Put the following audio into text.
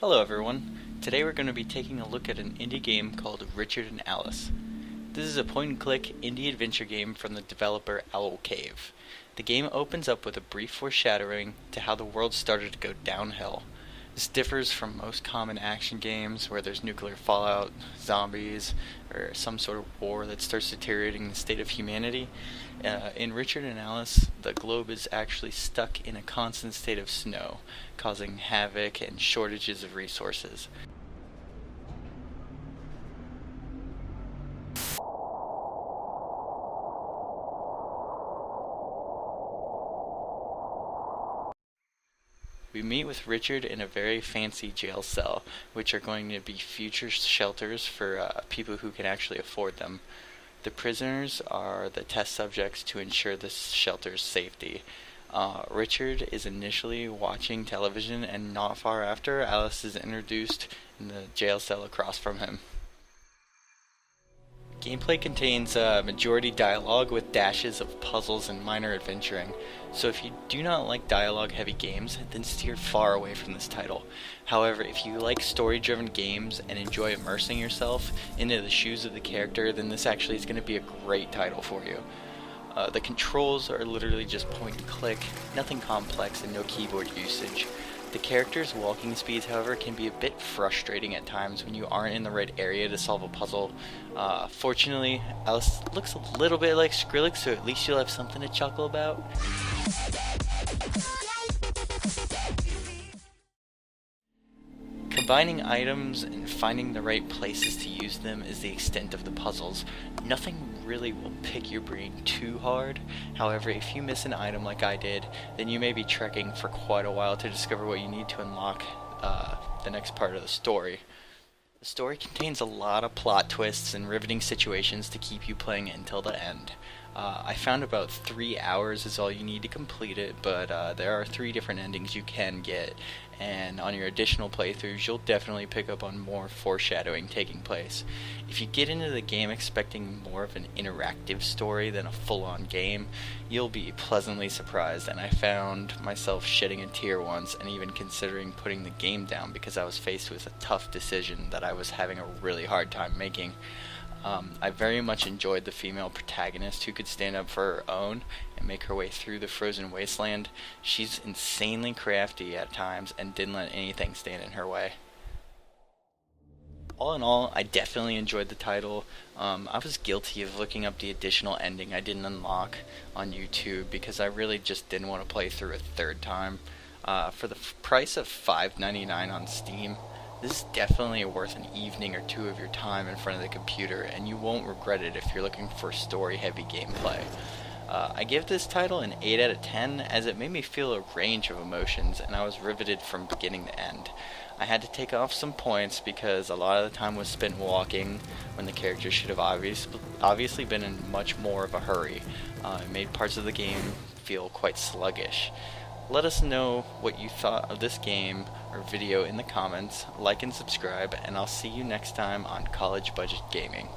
Hello everyone. Today we're going to be taking a look at an indie game called Richard and Alice. This is a point-and-click indie adventure game from the developer Owl Cave. The game opens up with a brief foreshadowing to how the world started to go downhill. This differs from most common action games where there's nuclear fallout, zombies, or some sort of war that starts deteriorating the state of humanity. In Richard and Alice, the globe is actually stuck in a constant state of snow, causing havoc and shortages of resources. We meet with Richard in a very fancy jail cell, which are going to be future shelters for people who can actually afford them. The prisoners are the test subjects to ensure the shelter's safety. Richard is initially watching television, and not far after, Alice is introduced in the jail cell across from him. Gameplay contains majority dialogue with dashes of puzzles and minor adventuring, so if you do not like dialogue-heavy games, then steer far away from this title. However, if you like story-driven games and enjoy immersing yourself into the shoes of the character, then this actually is going to be a great title for you. The controls are literally just point and click, nothing complex and no keyboard usage. The character's walking speeds, however, can be a bit frustrating at times when you aren't in the right area to solve a puzzle. Fortunately, Alice looks a little bit like Skrillex, so at least you'll have something to chuckle about. Combining items and finding the right places to use them is the extent of the puzzles. Nothing really will pick your brain too hard. However, if you miss an item like I did, then you may be trekking for quite a while to discover what you need to unlock the next part of the story. The story contains a lot of plot twists and riveting situations to keep you playing it until the end. I found about 3 hours is all you need to complete it, but there are 3 different endings you can get, and on your additional playthroughs you'll definitely pick up on more foreshadowing taking place. If you get into the game expecting more of an interactive story than a full-on game, you'll be pleasantly surprised, and I found myself shedding a tear once and even considering putting the game down because I was faced with a tough decision that I was having a really hard time making. I very much enjoyed the female protagonist who could stand up for her own and make her way through the frozen wasteland. She's insanely crafty at times and didn't let anything stand in her way. All in all, I definitely enjoyed the title. I was guilty of looking up the additional ending I didn't unlock on YouTube because I really just didn't want to play through a third time. For the price of $5.99 on Steam, this is definitely worth an evening or two of your time in front of the computer, and you won't regret it if you're looking for story-heavy gameplay. I give this title an 8 out of 10 as it made me feel a range of emotions, and I was riveted from beginning to end. I had to take off some points because a lot of the time was spent walking when the character should have obviously been in much more of a hurry. It made parts of the game feel quite sluggish. Let us know what you thought of this game or video in the comments, like and subscribe, and I'll see you next time on College Budget Gaming.